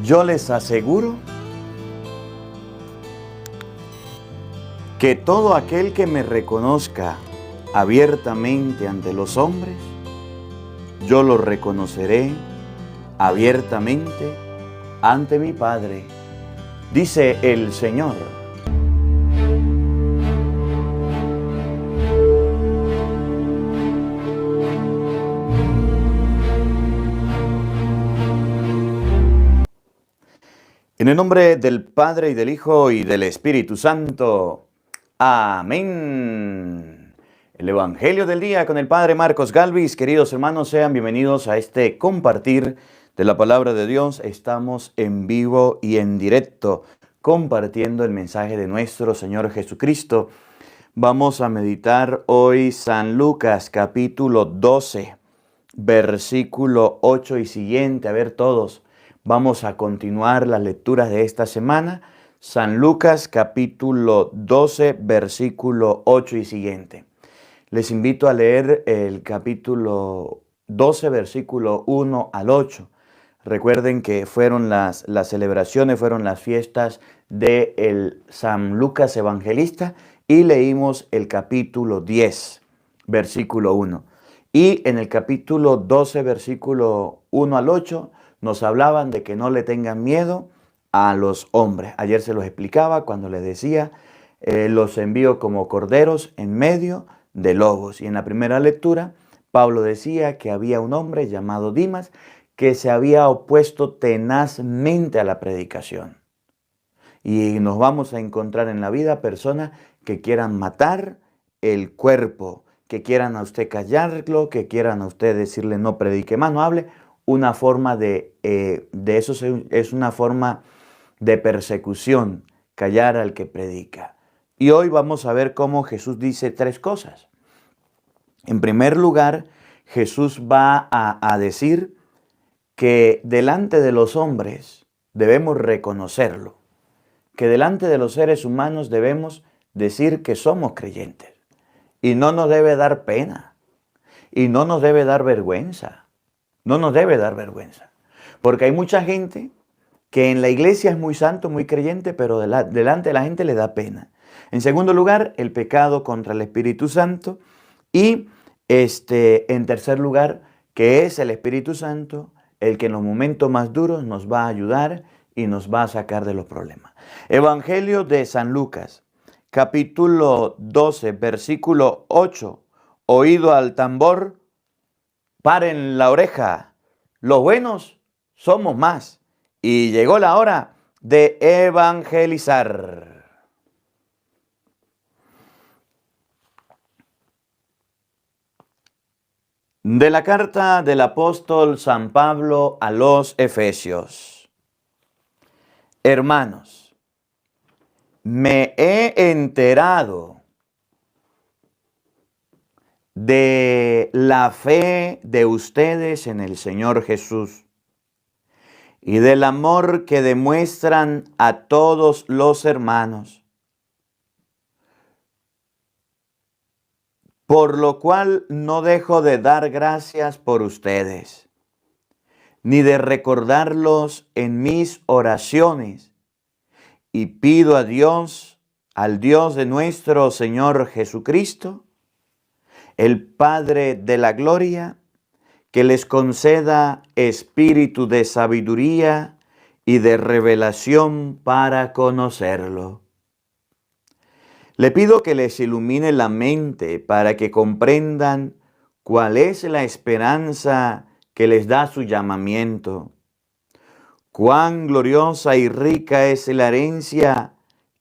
Yo les aseguro que todo aquel que me reconozca abiertamente ante los hombres, yo lo reconoceré abiertamente ante mi Padre, dice el Señor. En el nombre del Padre, y del Hijo, y del Espíritu Santo. Amén. El Evangelio del día con el Padre Marcos Galvis. Queridos hermanos, sean bienvenidos a este compartir de la Palabra de Dios. Estamos en vivo y en directo, compartiendo el mensaje de nuestro Señor Jesucristo. Vamos a meditar hoy San Lucas, capítulo 12, versículo 8 y siguiente. A ver todos. Vamos a continuar las lecturas de esta semana. San Lucas capítulo 12, versículo 8 y siguiente. Les invito a leer el capítulo 12, versículo 1 al 8. Recuerden que fueron las celebraciones, fueron las fiestas de San Lucas Evangelista y leímos el capítulo 10, versículo 1. Y en el capítulo 12, versículo 1 al 8, nos hablaban de que no le tengan miedo a los hombres. Ayer se los explicaba cuando les decía, los envío como corderos en medio de lobos. Y en la primera lectura, Pablo decía que había un hombre llamado Dimas que se había opuesto tenazmente a la predicación. Y nos vamos a encontrar en la vida personas que quieran matar el cuerpo, que quieran a usted callarlo, que quieran a usted decirle no predique más, no hable. Una forma de eso es una forma de persecución, callar al que predica. Y hoy vamos a ver cómo Jesús dice tres cosas. En primer lugar, Jesús va a decir que delante de los hombres debemos reconocerlo, que delante de los seres humanos debemos decir que somos creyentes. Y no nos debe dar pena, y no nos debe dar vergüenza. No nos debe dar vergüenza, porque hay mucha gente que en la iglesia es muy santo, muy creyente, pero delante de la gente le da pena. En segundo lugar, el pecado contra el Espíritu Santo. Y en tercer lugar, que es el Espíritu Santo el que en los momentos más duros nos va a ayudar y nos va a sacar de los problemas. Evangelio de San Lucas, capítulo 12, versículo 8. Oído al tambor, paren la oreja, los buenos somos más. Y llegó la hora de evangelizar. De la carta del apóstol San Pablo a los Efesios. Hermanos, me he enterado de la fe de ustedes en el Señor Jesús y del amor que demuestran a todos los hermanos, por lo cual no dejo de dar gracias por ustedes, ni de recordarlos en mis oraciones, y pido a Dios, al Dios de nuestro Señor Jesucristo, el Padre de la gloria, que les conceda espíritu de sabiduría y de revelación para conocerlo. Le pido que les ilumine la mente para que comprendan cuál es la esperanza que les da su llamamiento, cuán gloriosa y rica es la herencia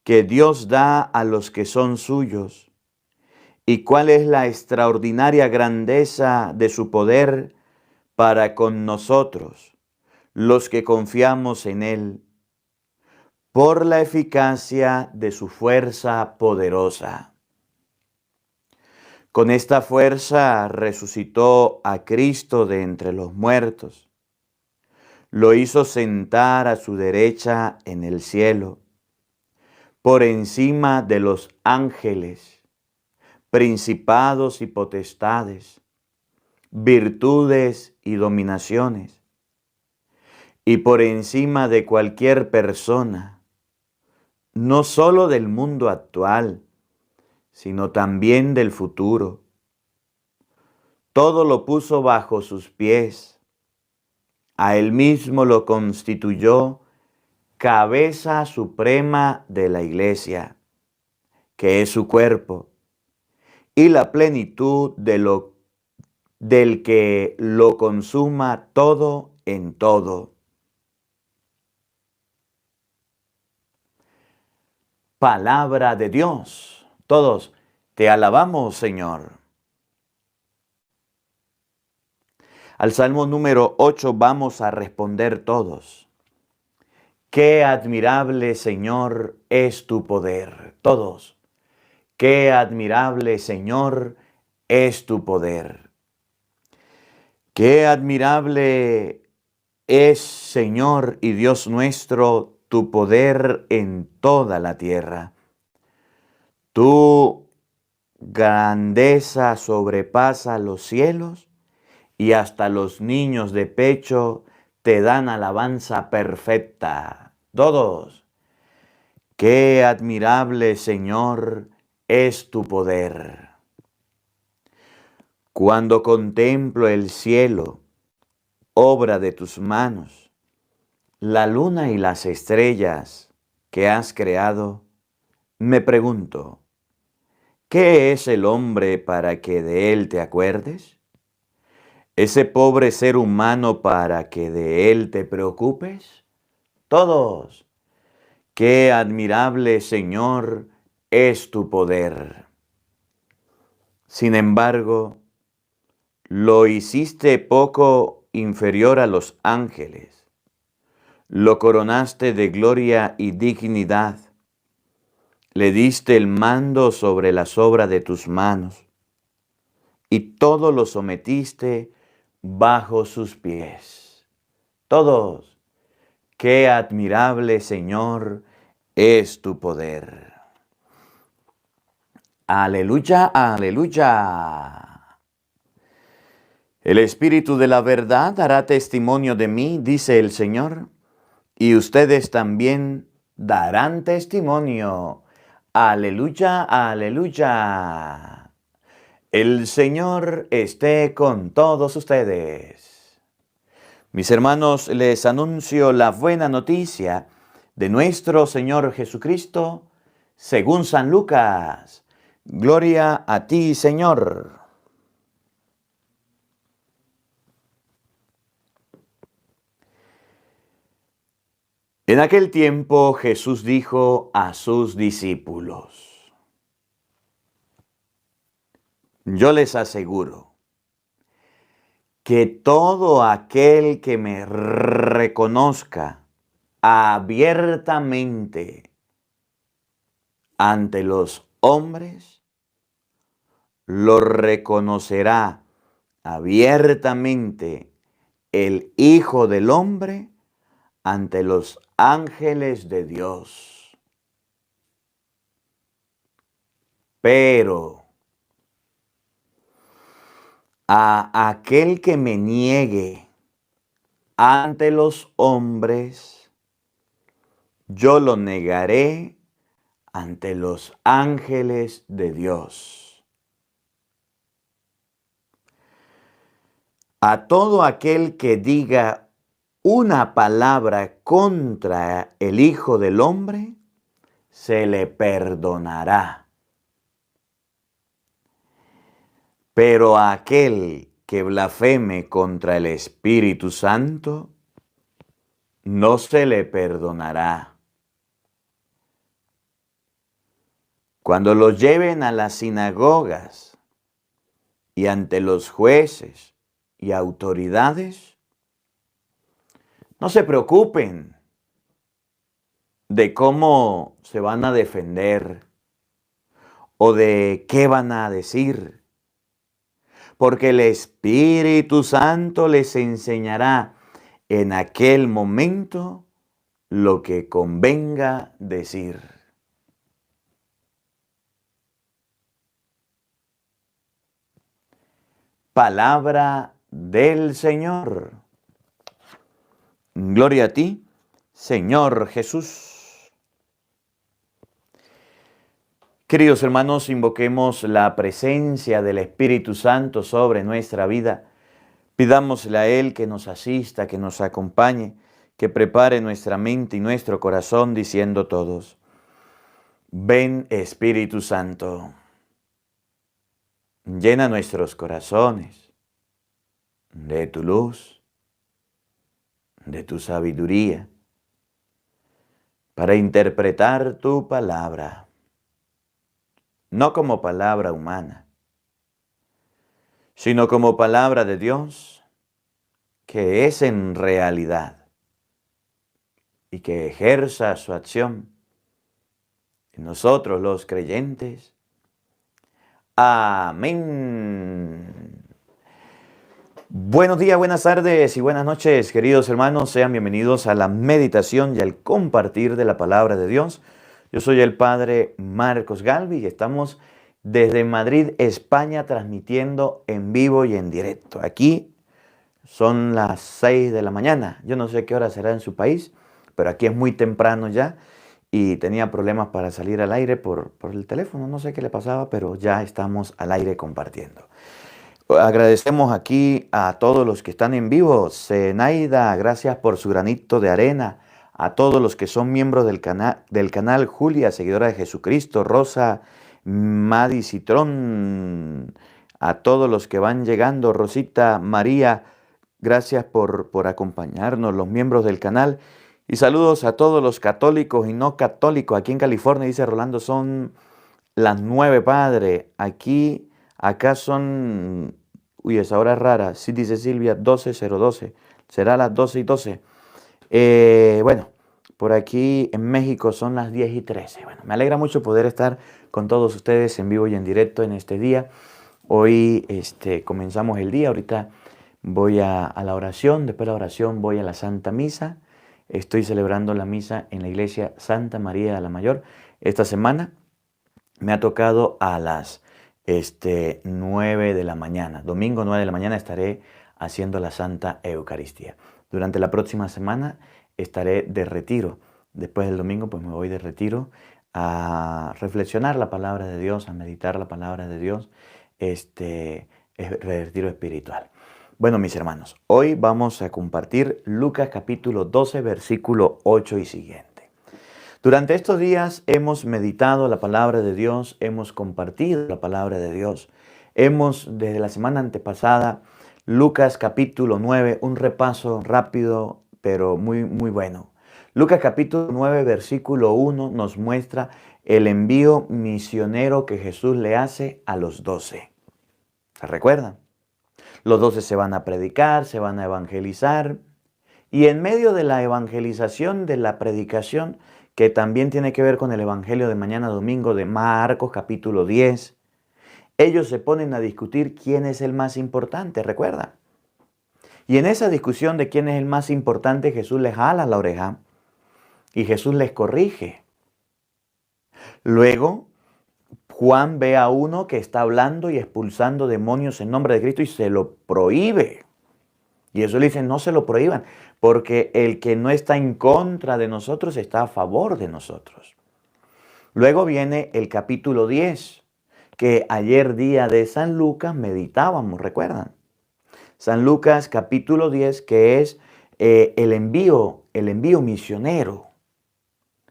que Dios da a los que son suyos, y cuál es la extraordinaria grandeza de su poder para con nosotros, los que confiamos en Él, por la eficacia de su fuerza poderosa. Con esta fuerza resucitó a Cristo de entre los muertos, lo hizo sentar a su derecha en el cielo, por encima de los ángeles, principados y potestades, virtudes y dominaciones, y por encima de cualquier persona, no solo del mundo actual, sino también del futuro. Todo lo puso bajo sus pies. A él mismo lo constituyó cabeza suprema de la iglesia, que es su cuerpo, y la plenitud del que lo consuma todo en todo. Palabra de Dios. Todos te alabamos, Señor. Al Salmo número 8 vamos a responder todos. Qué admirable, Señor, es tu poder. Todos. Qué admirable, Señor, es tu poder. Qué admirable es, Señor y Dios nuestro, tu poder en toda la tierra. Tu grandeza sobrepasa los cielos y hasta los niños de pecho te dan alabanza perfecta. Todos. Qué admirable, Señor, es tu poder. Cuando contemplo el cielo, obra de tus manos, la luna y las estrellas que has creado, me pregunto, ¿qué es el hombre para que de él te acuerdes? ¿Ese pobre ser humano para que de él te preocupes? Todos. Qué admirable, Señor, es tu poder. Sin embargo, lo hiciste poco inferior a los ángeles. Lo coronaste de gloria y dignidad. Le diste el mando sobre las obras de tus manos, y todo lo sometiste bajo sus pies. Todos, qué admirable, Señor, es tu poder. Aleluya, aleluya. El Espíritu de la verdad hará testimonio de mí, dice el Señor, y ustedes también darán testimonio. Aleluya, aleluya. El Señor esté con todos ustedes. Mis hermanos, les anuncio la buena noticia de nuestro Señor Jesucristo según San Lucas. Gloria a ti, Señor. En aquel tiempo Jesús dijo a sus discípulos: yo les aseguro que todo aquel que me reconozca abiertamente ante los hombres, lo reconocerá abiertamente el Hijo del Hombre ante los ángeles de Dios. Pero a aquel que me niegue ante los hombres, yo lo negaré ante los ángeles de Dios. A todo aquel que diga una palabra contra el Hijo del Hombre, se le perdonará. Pero a aquel que blasfeme contra el Espíritu Santo, no se le perdonará. Cuando los lleven a las sinagogas y ante los jueces y autoridades, no se preocupen de cómo se van a defender o de qué van a decir, porque el Espíritu Santo les enseñará en aquel momento lo que convenga decir. Palabra del Señor. Gloria a ti, Señor Jesús. Queridos hermanos, invoquemos la presencia del Espíritu Santo sobre nuestra vida. Pidámosle a Él que nos asista, que nos acompañe, que prepare nuestra mente y nuestro corazón diciendo todos: ven Espíritu Santo, llena nuestros corazones de tu luz, de tu sabiduría, para interpretar tu palabra, no como palabra humana, sino como palabra de Dios, que es en realidad, y que ejerza su acción en nosotros los creyentes. Amén. Buenos días, buenas tardes y buenas noches, queridos hermanos. Sean bienvenidos a la meditación y al compartir de la palabra de Dios. Yo soy el Padre Marcos Galvi y estamos desde Madrid, España, transmitiendo en vivo y en directo. Aquí son las 6 de la mañana. Yo no sé qué hora será en su país, pero aquí es muy temprano ya y tenía problemas para salir al aire por el teléfono. No sé qué le pasaba, pero ya estamos al aire compartiendo. Agradecemos aquí a todos los que están en vivo. Zenaida, gracias por su granito de arena. A todos los que son miembros del canal, Julia, seguidora de Jesucristo, Rosa, Madi Citrón, a todos los que van llegando, Rosita, María, gracias por acompañarnos, los miembros del canal. Y saludos a todos los católicos y no católicos. Aquí en California, dice Rolando, son las 9, Padre. Acá son, esa hora es rara, sí dice Silvia, 12:012, será las 12:12. Bueno, por aquí en México son las 10:13. Bueno, me alegra mucho poder estar con todos ustedes en vivo y en directo en este día. Hoy comenzamos el día, ahorita voy a la oración, después de la oración voy a la Santa Misa. Estoy celebrando la misa en la iglesia Santa María la Mayor. Esta semana me ha tocado a las 9 de la mañana. Domingo 9 de la mañana estaré haciendo la Santa Eucaristía. Durante la próxima semana estaré de retiro. Después del domingo pues me voy de retiro a reflexionar la palabra de Dios, a meditar la palabra de Dios. Retiro espiritual. Bueno, mis hermanos, hoy vamos a compartir Lucas capítulo 12, versículo 8 y siguiente. Durante estos días hemos meditado la palabra de Dios, hemos compartido la palabra de Dios. Desde la semana antepasada, Lucas capítulo 9, un repaso rápido, pero muy, muy bueno. Lucas capítulo 9, versículo 1 nos muestra el envío misionero que Jesús le hace a los 12. ¿Se recuerdan? Los 12 se van a predicar, se van a evangelizar. Y en medio de la evangelización, de la predicación, que también tiene que ver con el evangelio de mañana domingo de Marcos capítulo 10, ellos se ponen a discutir quién es el más importante, ¿recuerdan? Y en esa discusión de quién es el más importante, Jesús les jala la oreja y Jesús les corrige. Luego, Juan ve a uno que está hablando y expulsando demonios en nombre de Cristo y se lo prohíbe. Y eso le dice, no se lo prohíban, porque el que no está en contra de nosotros está a favor de nosotros. Luego viene el capítulo 10, que ayer día de San Lucas meditábamos, ¿recuerdan? San Lucas capítulo 10, que es el envío misionero.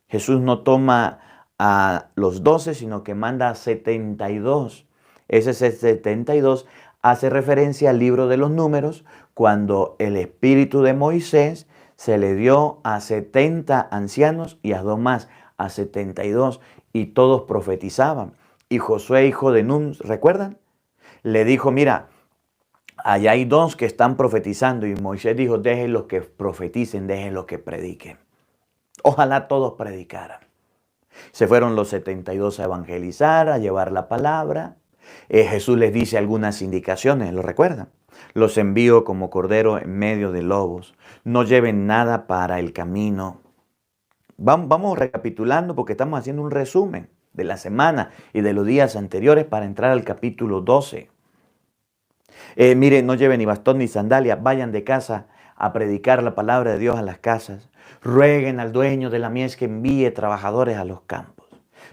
Jesús no toma a los 12, sino que manda a 72. Ese 72 hace referencia al libro de los Números, cuando el espíritu de Moisés se le dio a 70 ancianos y a 2 más, a 72, y todos profetizaban. Y Josué, hijo de Nun, ¿recuerdan? Le dijo, mira, allá hay 2 que están profetizando. Y Moisés dijo, dejen los que profeticen, dejen los que prediquen. Ojalá todos predicaran. Se fueron los 72 a evangelizar, a llevar la palabra. Jesús les dice algunas indicaciones, ¿lo recuerdan? Los envío como cordero en medio de lobos. No lleven nada para el camino. Vamos recapitulando porque estamos haciendo un resumen de la semana y de los días anteriores para entrar al capítulo 12. Miren, no lleven ni bastón ni sandalia, vayan de casa a predicar la palabra de Dios a las casas. Rueguen al dueño de la mies que envíe trabajadores a los campos.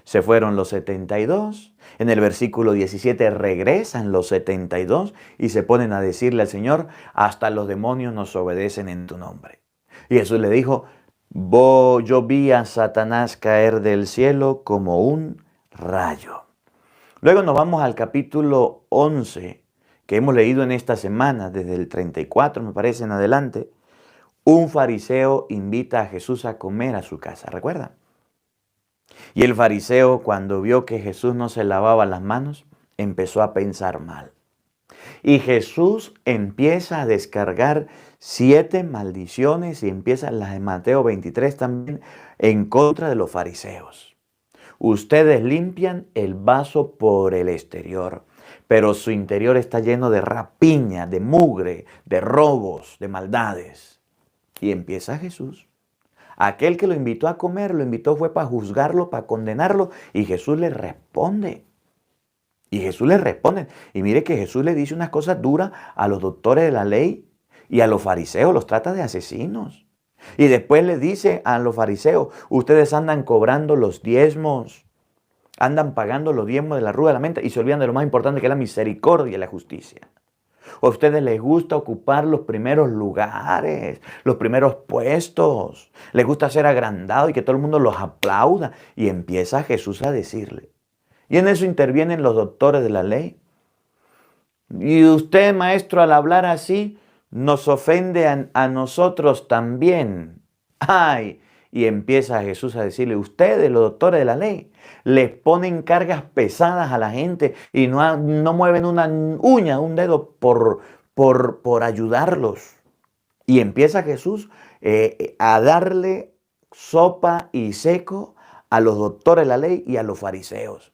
Se fueron los 72. En el versículo 17 regresan los 72 y se ponen a decirle al Señor, hasta los demonios nos obedecen en tu nombre. Y Jesús le dijo, yo vi a Satanás caer del cielo como un rayo. Luego nos vamos al capítulo 11, que hemos leído en esta semana, desde el 34 me parece en adelante. Un fariseo invita a Jesús a comer a su casa, ¿recuerdan? Y el fariseo, cuando vio que Jesús no se lavaba las manos, empezó a pensar mal. Y Jesús empieza a descargar 7 maldiciones y empieza las de Mateo 23 también en contra de los fariseos. Ustedes limpian el vaso por el exterior, pero su interior está lleno de rapiña, de mugre, de robos, de maldades. Y empieza Jesús. Aquel que lo invitó a comer, lo invitó fue para juzgarlo, para condenarlo, y Jesús le responde. Y mire que Jesús le dice unas cosas duras a los doctores de la ley y a los fariseos, los trata de asesinos. Y después le dice a los fariseos, ustedes andan cobrando los diezmos, andan pagando los diezmos de la arruga de la mente y se olvidan de lo más importante que es la misericordia y la justicia. A ustedes les gusta ocupar los primeros lugares, los primeros puestos. Les gusta ser agrandado y que todo el mundo los aplauda. Y empieza Jesús a decirle. Y en eso intervienen los doctores de la ley. Y usted, maestro, al hablar así, nos ofende a nosotros también. ¡Ay! Y empieza Jesús a decirle, ustedes, los doctores de la ley, les ponen cargas pesadas a la gente y no mueven una uña, un dedo por ayudarlos. Y empieza Jesús a darle sopa y seco a los doctores de la ley y a los fariseos.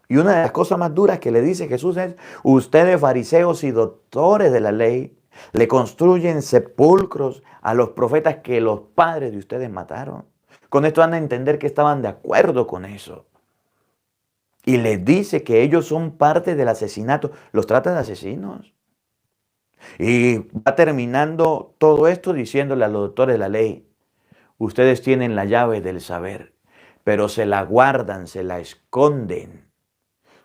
Y una de las cosas más duras que le dice Jesús es, ustedes fariseos y doctores de la ley, le construyen sepulcros a los profetas que los padres de ustedes mataron. Con esto van a entender que estaban de acuerdo con eso. Y les dice que ellos son parte del asesinato. Los trata de asesinos. Y va terminando todo esto diciéndole a los doctores de la ley, ustedes tienen la llave del saber, pero se la guardan, se la esconden.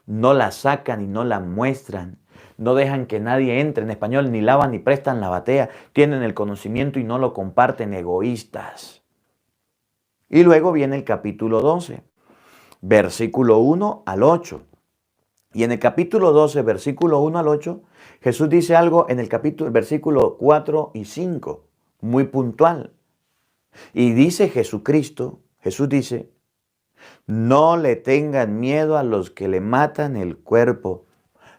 No la sacan y no la muestran. No dejan que nadie entre, en español, ni lavan ni prestan la batea. Tienen el conocimiento y no lo comparten, egoístas. Y luego viene el capítulo 12, versículo 1 al 8. Y en el capítulo 12, versículo 1 al 8, Jesús dice algo en el versículo 4 y 5, muy puntual. Y dice Jesús dice, no le tengan miedo a los que le matan el cuerpo,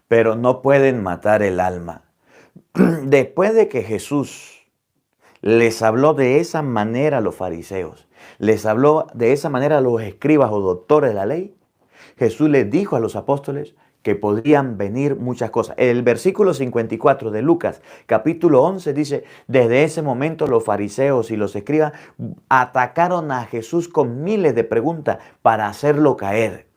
pero no pueden matar el alma. Después de que Jesús les habló de esa manera a los fariseos, les habló de esa manera a los escribas o doctores de la ley, Jesús les dijo a los apóstoles que podrían venir muchas cosas. El versículo 54 de Lucas, capítulo 11, dice, desde ese momento los fariseos y los escribas atacaron a Jesús con miles de preguntas para hacerlo caer.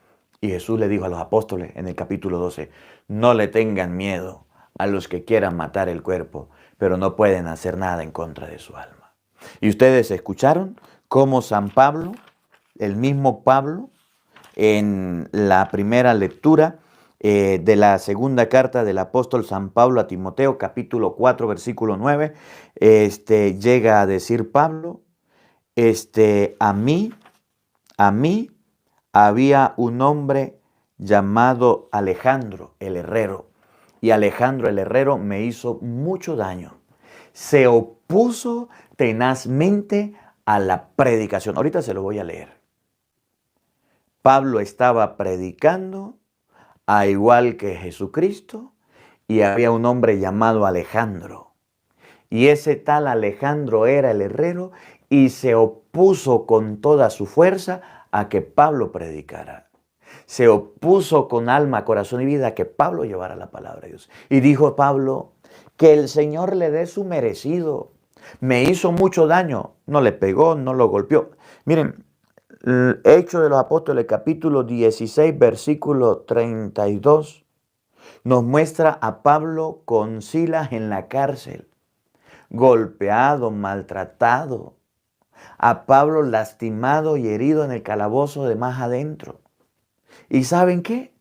Y Jesús le dijo a los apóstoles en el capítulo 12, no le tengan miedo a los que quieran matar el cuerpo, pero no pueden hacer nada en contra de su alma. Y ustedes escucharon cómo San Pablo, el mismo Pablo, en la primera lectura de la segunda carta del apóstol San Pablo a Timoteo, capítulo 4, versículo 9, llega a decir Pablo, a mí había un hombre llamado Alejandro el herrero, y Alejandro el herrero me hizo mucho daño. Se opuso tenazmente a la predicación. Ahorita se lo voy a leer. Pablo estaba predicando, a igual que Jesucristo, y había un hombre llamado Alejandro. Y ese tal Alejandro era el herrero y se opuso con toda su fuerza a que Pablo predicara. Se opuso con alma, corazón y vida a que Pablo llevara la palabra de Dios. Y dijo Pablo, que el Señor le dé su merecido. Me hizo mucho daño. No le pegó, no lo golpeó. Miren, Hechos de los Apóstoles, capítulo 16, versículo 32, nos muestra a Pablo con Silas en la cárcel, golpeado, maltratado. A Pablo lastimado y herido en el calabozo de más adentro. ¿Y saben qué?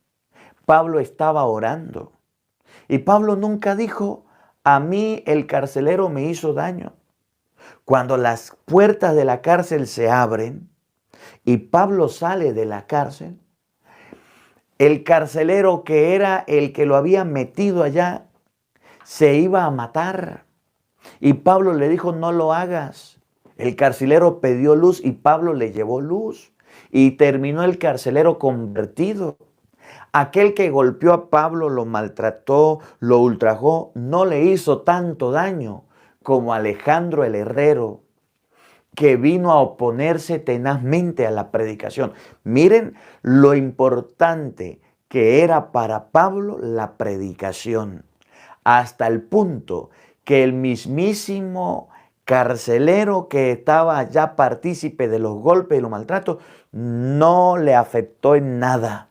Pablo estaba orando. Y Pablo nunca dijo, a mí el carcelero me hizo daño. Cuando las puertas de la cárcel se abren y Pablo sale de la cárcel, el carcelero que era el que lo había metido allá se iba a matar. Y Pablo le dijo, no lo hagas. El carcelero pidió luz y Pablo le llevó luz. Y terminó el carcelero convertido. Aquel que golpeó a Pablo, lo maltrató, lo ultrajó, no le hizo tanto daño como Alejandro el herrero, que vino a oponerse tenazmente a la predicación. Miren lo importante que era para Pablo la predicación, hasta el punto que el mismísimo carcelero que estaba ya partícipe de los golpes y los maltratos no le afectó en nada.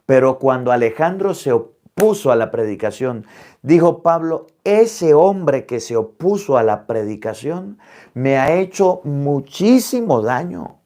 Pero cuando Alejandro se opuso a la predicación, dijo Pablo, ese hombre que se opuso a la predicación me ha hecho muchísimo daño.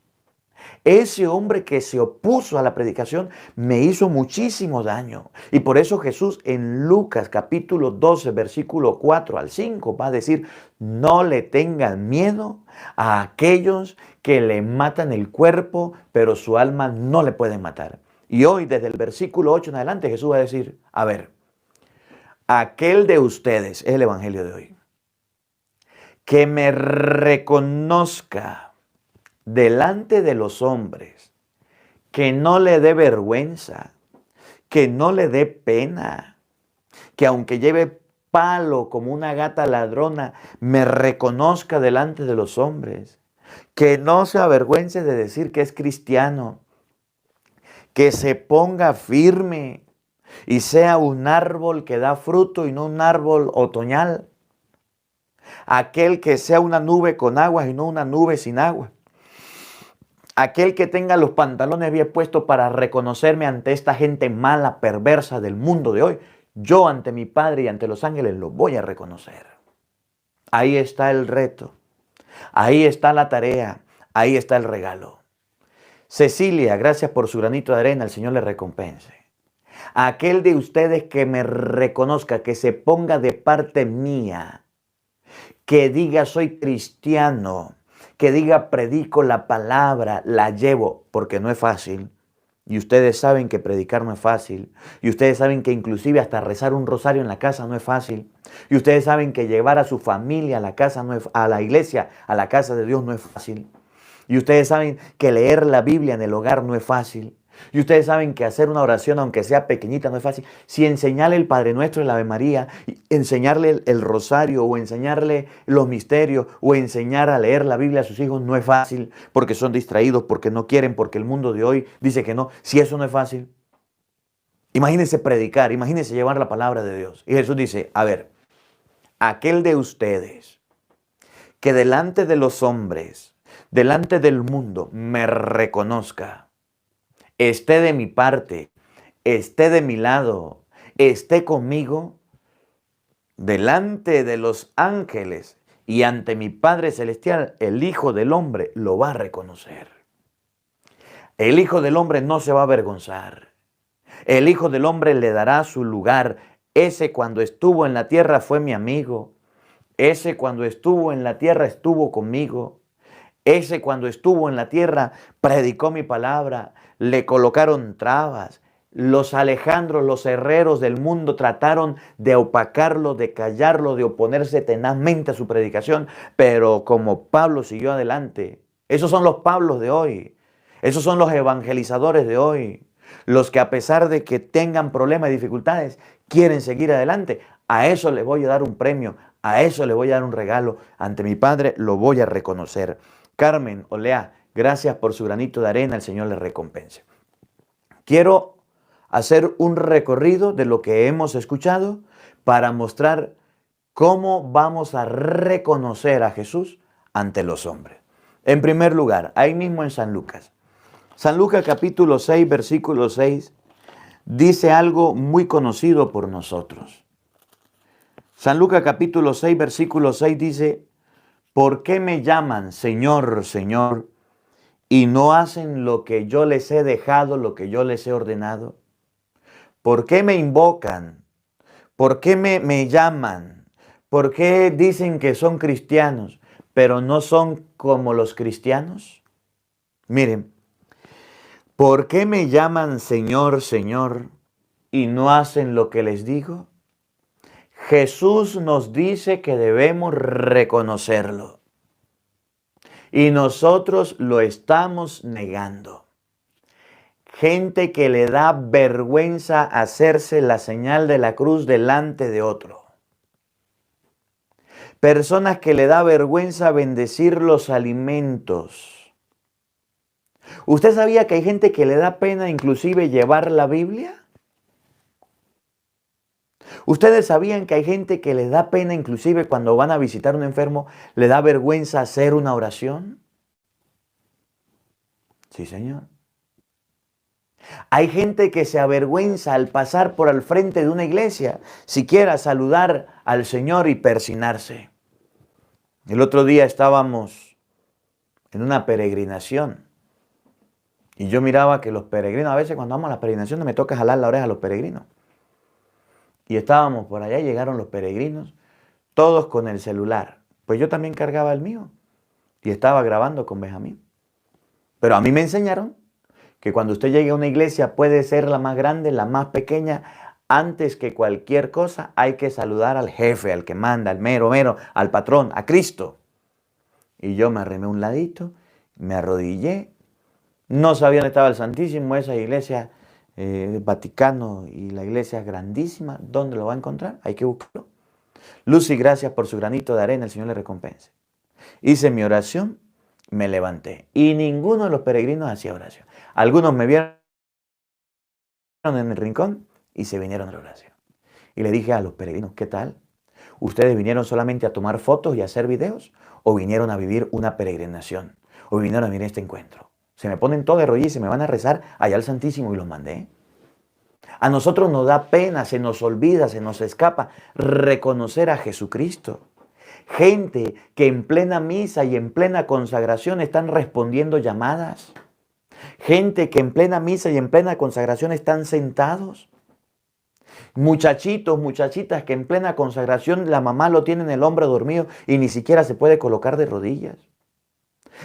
Ese hombre que se opuso a la predicación me hizo muchísimo daño. Y por eso Jesús en Lucas capítulo 12, versículo 4 al 5 va a decir, no le tengan miedo a aquellos que le matan el cuerpo, pero su alma no le pueden matar. Y hoy, desde el versículo 8 en adelante, Jesús va a decir, a ver, aquel de ustedes, es el evangelio de hoy, que me reconozca delante de los hombres, que no le dé vergüenza, que no le dé pena, que aunque lleve palo como una gata ladrona, me reconozca delante de los hombres, que no se avergüence de decir que es cristiano, que se ponga firme y sea un árbol que da fruto y no un árbol otoñal. Aquel que sea una nube con agua y no una nube sin agua. Aquel que tenga los pantalones bien puestos para reconocerme ante esta gente mala, perversa del mundo de hoy. Yo ante mi Padre y ante los ángeles lo voy a reconocer. Ahí está el reto. Ahí está la tarea. Ahí está el regalo. Cecilia, gracias por su granito de arena, el Señor le recompense. Aquel de ustedes que me reconozca, que se ponga de parte mía, que diga soy cristiano, que diga predico la palabra, la llevo, porque no es fácil. Y ustedes saben que predicar no es fácil. Y ustedes saben que inclusive hasta rezar un rosario en la casa no es fácil. Y ustedes saben que llevar a su familia a la casa no es, a la iglesia, a la casa de Dios no es fácil. Y ustedes saben que leer la Biblia en el hogar no es fácil. Y ustedes saben que hacer una oración, aunque sea pequeñita, no es fácil. Si enseñarle el Padre Nuestro y la Ave María, enseñarle el rosario o enseñarle los misterios o enseñar a leer la Biblia a sus hijos no es fácil porque son distraídos, porque no quieren, porque el mundo de hoy dice que no. Si eso no es fácil, imagínense predicar, imagínense llevar la palabra de Dios. Y Jesús dice, a ver, aquel de ustedes que delante de los hombres, delante del mundo, me reconozca, esté de mi parte, esté de mi lado, esté conmigo, delante de los ángeles y ante mi Padre Celestial, el Hijo del Hombre lo va a reconocer. El Hijo del Hombre no se va a avergonzar. El Hijo del Hombre le dará su lugar. Ese cuando estuvo en la tierra fue mi amigo. Ese cuando estuvo en la tierra estuvo conmigo. Ese cuando estuvo en la tierra predicó mi palabra. Le colocaron trabas. Los Alejandros, los herreros del mundo trataron de opacarlo, de callarlo, de oponerse tenazmente a su predicación. Pero como Pablo siguió adelante, esos son los Pablos de hoy. Esos son los evangelizadores de hoy. Los que a pesar de que tengan problemas y dificultades, quieren seguir adelante. A eso les voy a dar un premio. A eso les voy a dar un regalo. Ante mi Padre lo voy a reconocer. Carmen Olea, gracias por su granito de arena. El Señor les recompense. Quiero hacer un recorrido de lo que hemos escuchado para mostrar cómo vamos a reconocer a Jesús ante los hombres. En primer lugar, ahí mismo en San Lucas. San Lucas capítulo 6, versículo 6, dice algo muy conocido por nosotros. San Lucas capítulo 6, versículo 6 dice, ¿por qué me llaman Señor, Señor, y no hacen lo que yo les he dejado, lo que yo les he ordenado? ¿Por qué me invocan? ¿Por qué me llaman? ¿Por qué dicen que son cristianos, pero no son como los cristianos? Miren, ¿por qué me llaman Señor, Señor, y no hacen lo que les digo? Jesús nos dice que debemos reconocerlo y nosotros lo estamos negando. Gente que le da vergüenza hacerse la señal de la cruz delante de otro. Personas que le da vergüenza bendecir los alimentos. ¿Usted sabía que hay gente que le da pena inclusive llevar la Biblia? ¿Ustedes sabían que hay gente que les da pena inclusive cuando van a visitar a un enfermo, le da vergüenza hacer una oración? Sí, señor. Hay gente que se avergüenza al pasar por al frente de una iglesia, siquiera saludar al Señor y persinarse. El otro día estábamos en una peregrinación y yo miraba que los peregrinos, a veces cuando vamos a la peregrinación me toca jalar la oreja a los peregrinos. Y estábamos por allá, llegaron los peregrinos, todos con el celular. Pues yo también cargaba el mío y estaba grabando con Benjamín. Pero a mí me enseñaron que cuando usted llegue a una iglesia, puede ser la más grande, la más pequeña, antes que cualquier cosa hay que saludar al jefe, al que manda, al mero, al patrón, a Cristo. Y yo me arrimé un ladito, me arrodillé, no sabía dónde estaba el Santísimo, esa iglesia Vaticano y la iglesia es grandísima, ¿dónde lo va a encontrar? Hay que buscarlo. Lucy, gracias por su granito de arena, el Señor le recompense. Hice mi oración, me levanté y ninguno de los peregrinos hacía oración. Algunos me vieron en el rincón y se vinieron a la oración. Y le dije a los peregrinos, ¿qué tal? ¿Ustedes vinieron solamente a tomar fotos y a hacer videos? ¿O vinieron a vivir una peregrinación? ¿O vinieron a vivir este encuentro? Se me ponen todo de rodillas y se me van a rezar allá al Santísimo y los mandé. A nosotros nos da pena, se nos olvida, se nos escapa reconocer a Jesucristo. Gente que en plena misa y en plena consagración están respondiendo llamadas. Gente que en plena misa y en plena consagración están sentados. Muchachitos, muchachitas que en plena consagración la mamá lo tiene en el hombro dormido y ni siquiera se puede colocar de rodillas.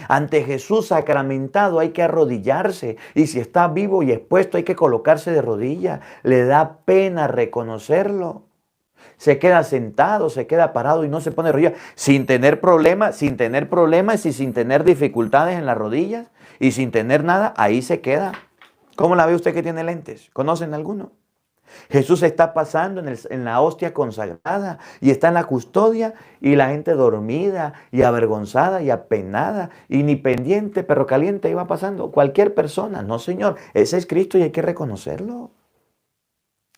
Ante Jesús sacramentado hay que arrodillarse y si está vivo y expuesto hay que colocarse de rodillas. Le da pena reconocerlo. Se queda sentado, se queda parado y no se pone de rodillas sin tener problemas y sin tener dificultades en las rodillas y sin tener nada, ahí se queda. ¿Cómo la ve usted que tiene lentes? ¿Conocen alguno? Jesús está pasando en la hostia consagrada y está en la custodia y la gente dormida y avergonzada y apenada y ni pendiente, perro caliente iba pasando. Cualquier persona, no señor, ese es Cristo y hay que reconocerlo.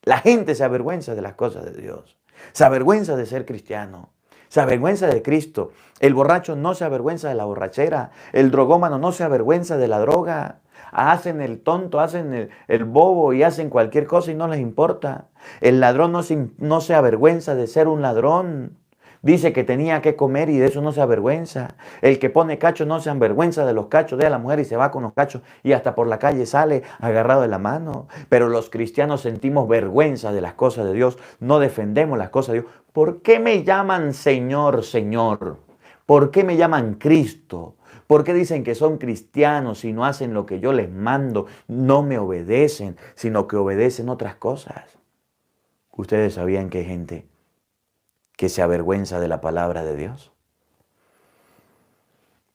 La gente se avergüenza de las cosas de Dios, se avergüenza de ser cristiano, se avergüenza de Cristo. El borracho no se avergüenza de la borrachera, el drogómano no se avergüenza de la droga. Hacen el tonto, hacen el bobo y hacen cualquier cosa y no les importa. El ladrón no se avergüenza de ser un ladrón. Dice que tenía que comer y de eso no se avergüenza. El que pone cachos no se avergüenza de los cachos de la mujer y se va con los cachos y hasta por la calle sale agarrado de la mano. Pero los cristianos sentimos vergüenza de las cosas de Dios, no defendemos las cosas de Dios. ¿Por qué me llaman Señor, Señor? ¿Por qué me llaman Cristo? ¿Por qué dicen que son cristianos y no hacen lo que yo les mando? No me obedecen, sino que obedecen otras cosas. ¿Ustedes sabían que hay gente que se avergüenza de la palabra de Dios?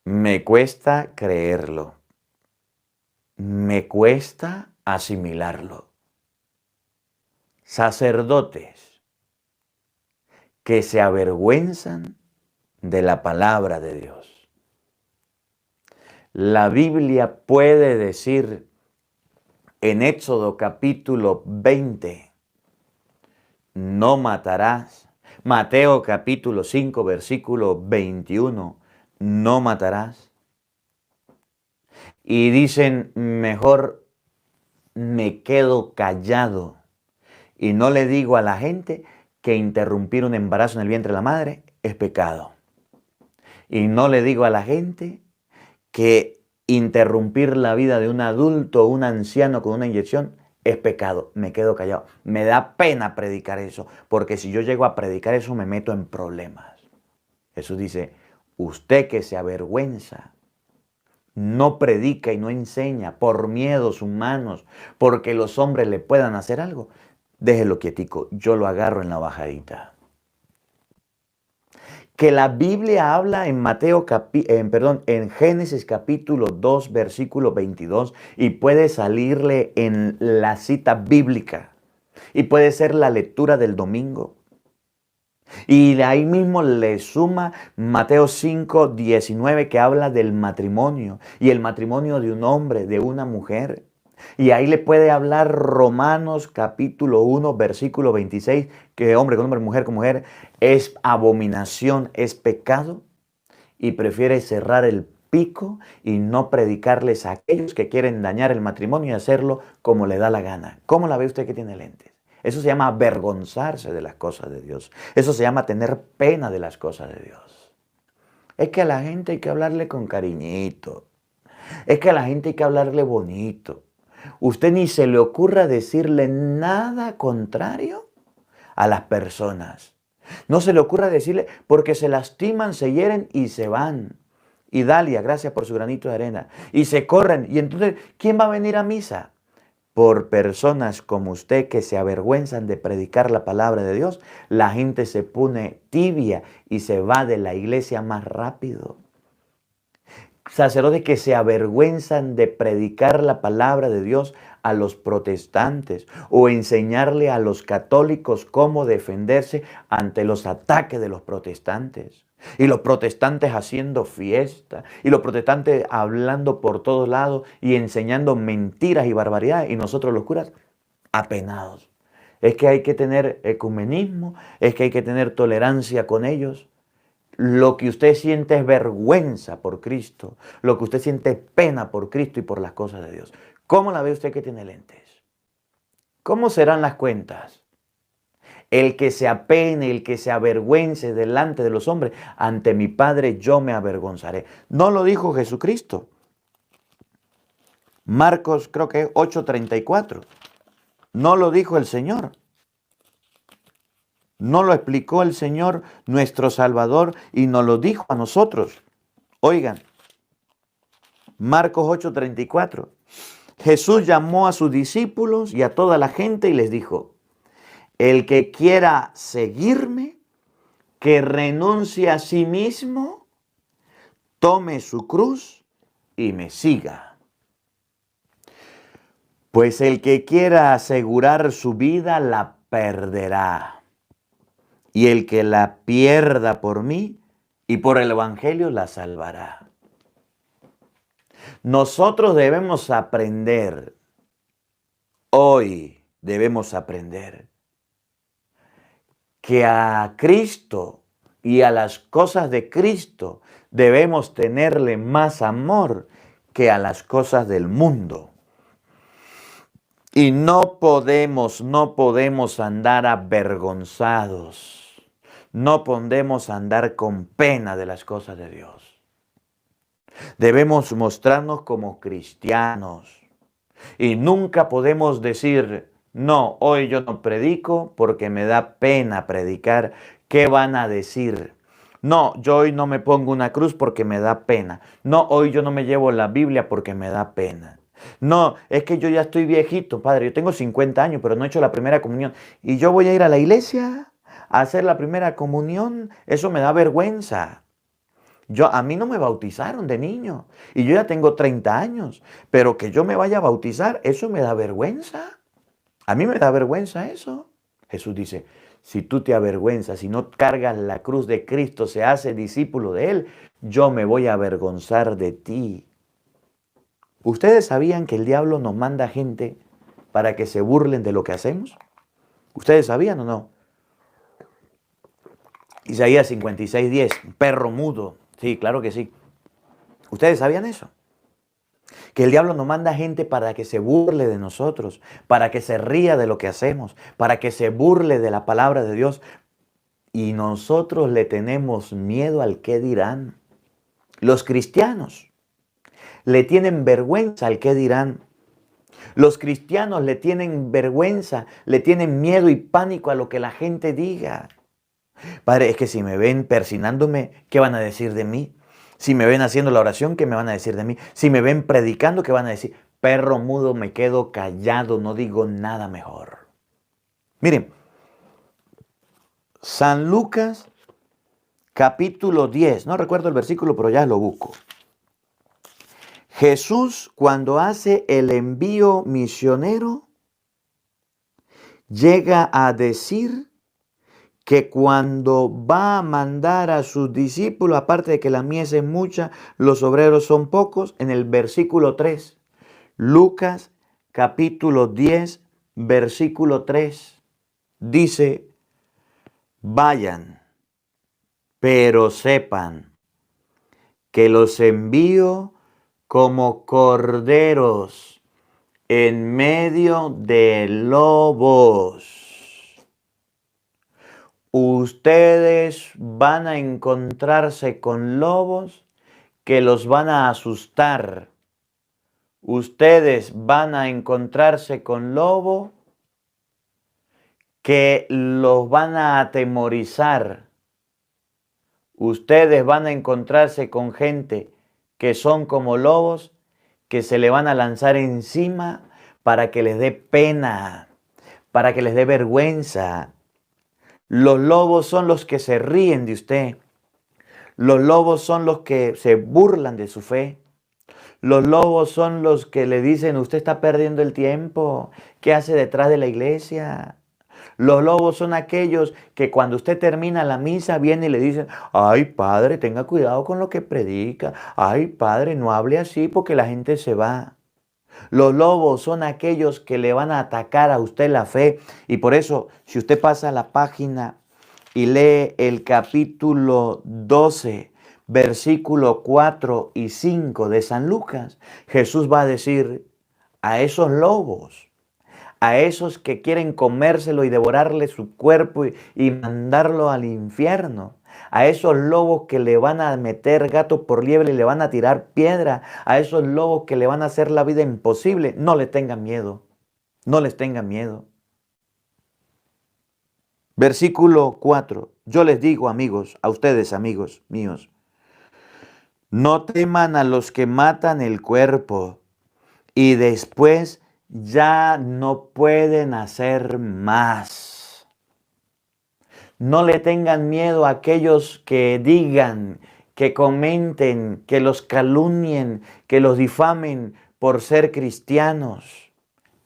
Me cuesta creerlo. Me cuesta asimilarlo. Sacerdotes que se avergüenzan de la palabra de Dios. La Biblia puede decir en Éxodo capítulo 20, no matarás. Mateo capítulo 5 versículo 21, no matarás. Y dicen, mejor me quedo callado y no le digo a la gente que interrumpir un embarazo en el vientre de la madre es pecado. Y no le digo a la gente que interrumpir la vida de un adulto o un anciano con una inyección es pecado. Me quedo callado. Me da pena predicar eso, porque si yo llego a predicar eso me meto en problemas. Jesús dice, usted que se avergüenza, no predica y no enseña por miedos humanos, porque los hombres le puedan hacer algo, déjelo quietico, yo lo agarro en la bajadita. Que la Biblia habla en Génesis capítulo 2, versículo 22, y puede salirle en la cita bíblica, y puede ser la lectura del domingo. Y de ahí mismo le suma Mateo 5, 19, que habla del matrimonio, y el matrimonio de un hombre, de una mujer. Y ahí le puede hablar Romanos capítulo 1, versículo 26, que hombre con hombre, mujer con mujer, es abominación, es pecado. Y prefiere cerrar el pico y no predicarles a aquellos que quieren dañar el matrimonio y hacerlo como le da la gana. ¿Cómo la ve usted que tiene lentes? Eso se llama avergonzarse de las cosas de Dios. Eso se llama tener pena de las cosas de Dios. Es que a la gente hay que hablarle con cariñito. Es que a la gente hay que hablarle bonito. Usted ni se le ocurra decirle nada contrario a las personas. No se le ocurra decirle, porque se lastiman, se hieren y se van. Y Dalia, gracias por su granito de arena. Y se corren. Y entonces, ¿quién va a venir a misa? Por personas como usted que se avergüenzan de predicar la palabra de Dios, la gente se pone tibia y se va de la iglesia más rápido. Sacerdotes que se avergüenzan de predicar la palabra de Dios a los protestantes o enseñarle a los católicos cómo defenderse ante los ataques de los protestantes. Y los protestantes haciendo fiesta, y los protestantes hablando por todos lados y enseñando mentiras y barbaridades, y nosotros los curas apenados. Es que hay que tener ecumenismo, es que hay que tener tolerancia con ellos. Lo que usted siente es vergüenza por Cristo. Lo que usted siente es pena por Cristo y por las cosas de Dios. ¿Cómo la ve usted que tiene lentes? ¿Cómo serán las cuentas? El que se apene, el que se avergüence delante de los hombres, ante mi Padre yo me avergonzaré. ¿No lo dijo Jesucristo? Marcos creo que 8:34. ¿No lo dijo el Señor? No lo explicó el Señor, nuestro Salvador, y nos lo dijo a nosotros. Oigan, Marcos 8:34. Jesús llamó a sus discípulos y a toda la gente y les dijo, el que quiera seguirme, que renuncie a sí mismo, tome su cruz y me siga. Pues el que quiera asegurar su vida, la perderá. Y el que la pierda por mí y por el Evangelio la salvará. Nosotros debemos aprender, hoy debemos aprender, que a Cristo y a las cosas de Cristo debemos tenerle más amor que a las cosas del mundo. Y no podemos andar avergonzados. No podemos andar con pena de las cosas de Dios. Debemos mostrarnos como cristianos. Y nunca podemos decir, no, hoy yo no predico porque me da pena predicar. ¿Qué van a decir? No, yo hoy no me pongo una cruz porque me da pena. No, hoy yo no me llevo la Biblia porque me da pena. No, es que yo ya estoy viejito, padre. Yo tengo 50 años, pero no he hecho la primera comunión. Y yo voy a ir a la iglesia a hacer la primera comunión. Eso me da vergüenza. A mí no me bautizaron de niño y yo ya tengo 30 años, pero que yo me vaya a bautizar, eso me da vergüenza. A mí me da vergüenza eso. Jesús dice, si tú te avergüenzas, si no cargas la cruz de Cristo, se hace discípulo de Él, yo me voy a avergonzar de ti. ¿Ustedes sabían que el diablo nos manda gente para que se burlen de lo que hacemos? ¿Ustedes sabían o no? Isaías 56:10, perro mudo. Sí, claro que sí. ¿Ustedes sabían eso? Que el diablo nos manda gente para que se burle de nosotros, para que se ría de lo que hacemos, para que se burle de la palabra de Dios. Y nosotros le tenemos miedo al qué dirán. Los cristianos le tienen vergüenza al qué dirán. Los cristianos le tienen vergüenza, le tienen miedo y pánico a lo que la gente diga. Padre, es que si me ven persinándome, ¿qué van a decir de mí? Si me ven haciendo la oración, ¿qué me van a decir de mí? Si me ven predicando, ¿qué van a decir? Perro mudo, me quedo callado, no digo nada mejor. Miren, San Lucas capítulo 10, no recuerdo el versículo, pero ya lo busco. Jesús, cuando hace el envío misionero, llega a decir que cuando va a mandar a sus discípulos, aparte de que la mies es mucha, los obreros son pocos, en el versículo 3, Lucas capítulo 10, versículo 3, dice, vayan, pero sepan que los envío como corderos en medio de lobos. Ustedes van a encontrarse con lobos que los van a asustar. Ustedes van a encontrarse con lobos que los van a atemorizar. Ustedes van a encontrarse con gente que son como lobos, que se le van a lanzar encima para que les dé pena, para que les dé vergüenza. Los lobos son los que se ríen de usted. Los lobos son los que se burlan de su fe. Los lobos son los que le dicen, usted está perdiendo el tiempo. ¿Qué hace detrás de la iglesia? Los lobos son aquellos que cuando usted termina la misa viene y le dicen, ay padre, tenga cuidado con lo que predica. Ay padre, no hable así porque la gente se va. Los lobos son aquellos que le van a atacar a usted la fe. Y por eso, si usted pasa a la página y lee el capítulo 12, versículo 4 y 5 de San Lucas, Jesús va a decir a esos lobos, a esos que quieren comérselo y devorarle su cuerpo y mandarlo al infierno, a esos lobos que le van a meter gato por liebre y le van a tirar piedra, a esos lobos que le van a hacer la vida imposible, no le tengan miedo, no les tengan miedo. Versículo 4, yo les digo amigos, a ustedes amigos míos, no teman a los que matan el cuerpo y después ya no pueden hacer más. No le tengan miedo a aquellos que digan, que comenten, que los calumnien, que los difamen por ser cristianos.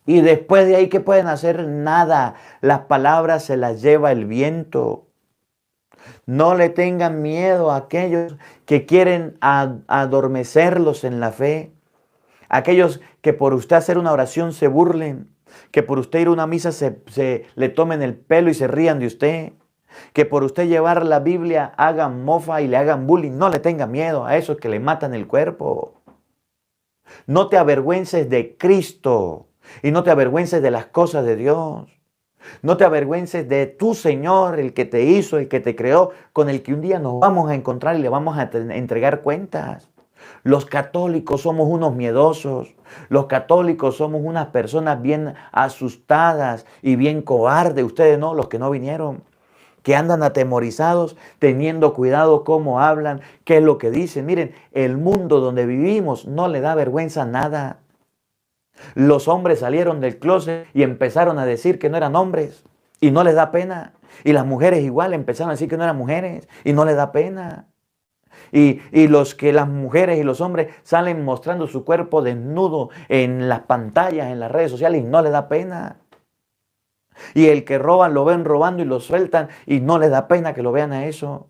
Y después de ahí, ¿qué pueden hacer? Nada. Las palabras se las lleva el viento. No le tengan miedo a aquellos que quieren adormecerlos en la fe. Aquellos que por usted hacer una oración se burlen, que por usted ir a una misa se le tomen el pelo y se rían de usted, que por usted llevar la Biblia hagan mofa y le hagan bullying. No le tenga miedo a esos que le matan el cuerpo. No te avergüences de Cristo y no te avergüences de las cosas de Dios. No te avergüences de tu Señor, el que te hizo, el que te creó, con el que un día nos vamos a encontrar y le vamos a entregar cuentas. Los católicos somos unos miedosos. Los católicos somos unas personas bien asustadas y bien cobardes. Ustedes no, los que no vinieron, que andan atemorizados, teniendo cuidado cómo hablan, qué es lo que dicen. Miren, el mundo donde vivimos no le da vergüenza nada. Los hombres salieron del closet y empezaron a decir que no eran hombres y no les da pena. Y las mujeres igual empezaron a decir que no eran mujeres y no les da pena. Y las mujeres y los hombres salen mostrando su cuerpo desnudo en las pantallas, en las redes sociales y no les da pena. Y el que roban lo ven robando y lo sueltan y no les da pena que lo vean a eso.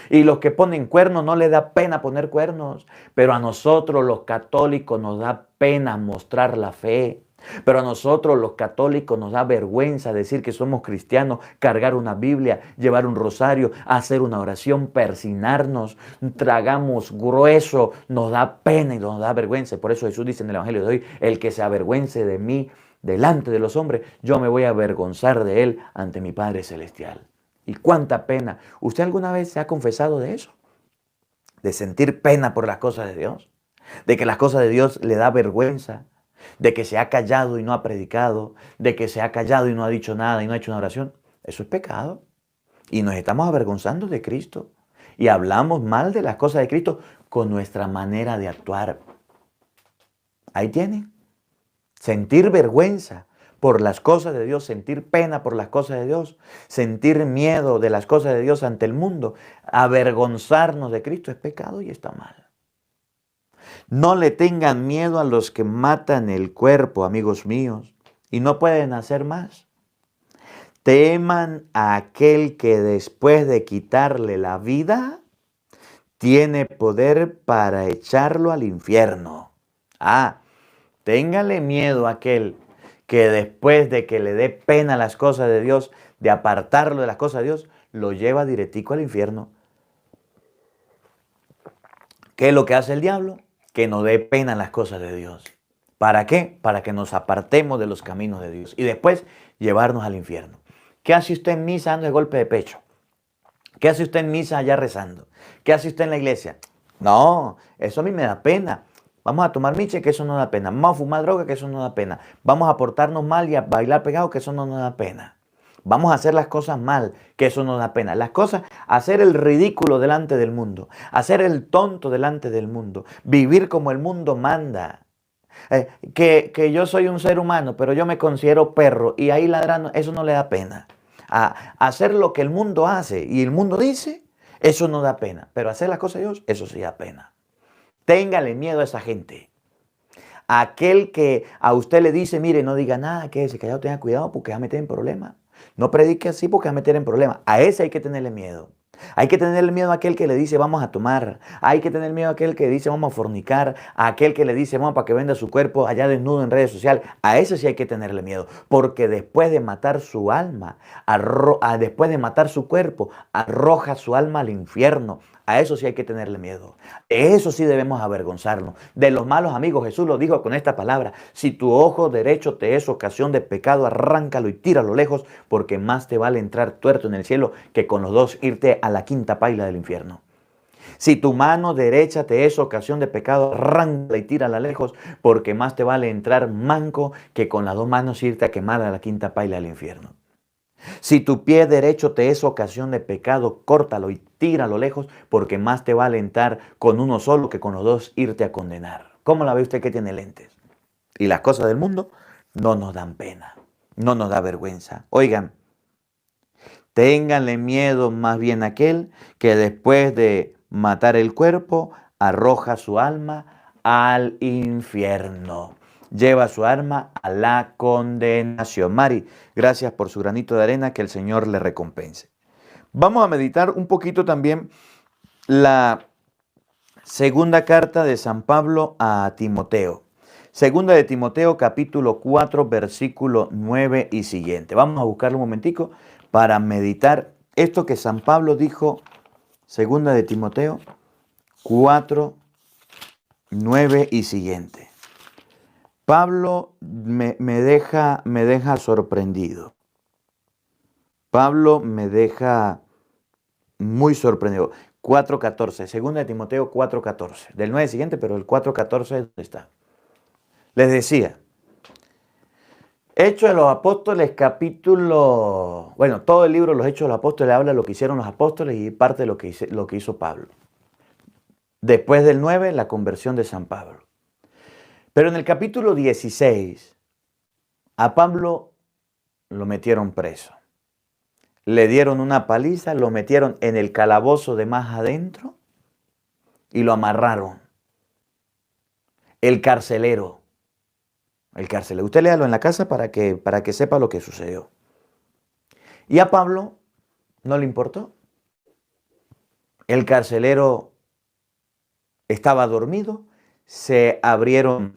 Y los que ponen cuernos no les da pena poner cuernos. Pero a nosotros los católicos nos da pena mostrar la fe. Pero a nosotros los católicos nos da vergüenza decir que somos cristianos, cargar una Biblia, llevar un rosario, hacer una oración, persignarnos, tragamos grueso, nos da pena y nos da vergüenza. Por eso Jesús dice en el Evangelio de hoy, el que se avergüence de mí delante de los hombres, yo me voy a avergonzar de él ante mi Padre Celestial. Y cuánta pena. ¿Usted alguna vez se ha confesado de eso? De sentir pena por las cosas de Dios, de que las cosas de Dios le da vergüenza, de que se ha callado y no ha predicado, de que se ha callado y no ha dicho nada y no ha hecho una oración. Eso es pecado. Y nos estamos avergonzando de Cristo. Y hablamos mal de las cosas de Cristo con nuestra manera de actuar. Ahí tienen. Sentir vergüenza por las cosas de Dios, sentir pena por las cosas de Dios, sentir miedo de las cosas de Dios ante el mundo, avergonzarnos de Cristo es pecado y está mal. No le tengan miedo a los que matan el cuerpo, amigos míos, y no pueden hacer más. Teman a aquel que después de quitarle la vida, tiene poder para echarlo al infierno. Téngale miedo a aquel que después de que le dé pena las cosas de Dios, de apartarlo de las cosas de Dios, lo lleva directico al infierno. ¿Qué es lo que hace el diablo? Que nos dé pena las cosas de Dios. ¿Para qué? Para que nos apartemos de los caminos de Dios y después llevarnos al infierno. ¿Qué hace usted en misa dando el golpe de pecho? ¿Qué hace usted en misa allá rezando? ¿Qué hace usted en la iglesia? No, eso a mí me da pena. Vamos a tomar miche, que eso no da pena. Vamos a fumar droga, que eso no da pena. Vamos a portarnos mal y a bailar pegado, que eso no nos da pena. Vamos a hacer las cosas mal, que eso no da pena. Las cosas, hacer el ridículo delante del mundo, hacer el tonto delante del mundo, vivir como el mundo manda. Que yo soy un ser humano, pero yo me considero perro y ahí ladrando, eso no le da pena. Hacer lo que el mundo hace y el mundo dice, eso no da pena. Pero hacer las cosas de Dios, eso sí da pena. Téngale miedo a esa gente. Aquel que a usted le dice, mire, no diga nada, quédese callado, tenga cuidado porque va a meter en problemas. No predique así porque va a meter en problemas. A ese hay que tenerle miedo. Hay que tenerle miedo a aquel que le dice vamos a tomar. Hay que tener miedo a aquel que dice vamos a fornicar. A aquel que le dice vamos para que venda su cuerpo allá desnudo en redes sociales. A ese sí hay que tenerle miedo. Porque después de matar su alma, después de matar su cuerpo, arroja su alma al infierno. A eso sí hay que tenerle miedo. De eso sí debemos avergonzarnos. De los malos amigos, Jesús lo dijo con esta palabra. Si tu ojo derecho te es ocasión de pecado, arráncalo y tíralo lejos, porque más te vale entrar tuerto en el cielo que con los dos irte a la quinta paila del infierno. Si tu mano derecha te es ocasión de pecado, arráncala y tírala lejos, porque más te vale entrar manco que con las dos manos irte a quemar a la quinta paila del infierno. Si tu pie derecho te es ocasión de pecado, córtalo y tíralo lejos, porque más te va a alentar con uno solo que con los dos irte a condenar. ¿Cómo la ve usted que tiene lentes? Y las cosas del mundo no nos dan pena, no nos da vergüenza. Oigan, ténganle miedo más bien a aquel que después de matar el cuerpo, arroja su alma al infierno. Lleva su alma a la condenación. Mari, gracias por su granito de arena, que el Señor le recompense. Vamos a meditar un poquito también la segunda carta de San Pablo a Timoteo. Segunda de Timoteo, capítulo 4, versículo 9 y siguiente. Vamos a buscarlo un momentico para meditar esto que San Pablo dijo. Segunda de Timoteo 4, 9 y siguiente. Pablo me deja sorprendido. Pablo me deja muy sorprendido. 4.14, segunda de Timoteo 4.14. Del 9 siguiente, pero el 4.14 ¿dónde está? Les decía, Hechos de los Apóstoles, capítulo... Bueno, todo el libro de los Hechos de los Apóstoles habla de lo que hicieron los apóstoles y parte de lo que hizo Pablo. Después del 9, la conversión de San Pablo. Pero en el capítulo 16, a Pablo lo metieron preso. Le dieron una paliza, lo metieron en el calabozo de más adentro y lo amarraron. El carcelero. Usted léalo en la casa para que sepa lo que sucedió. Y a Pablo no le importó. El carcelero estaba dormido, se abrieron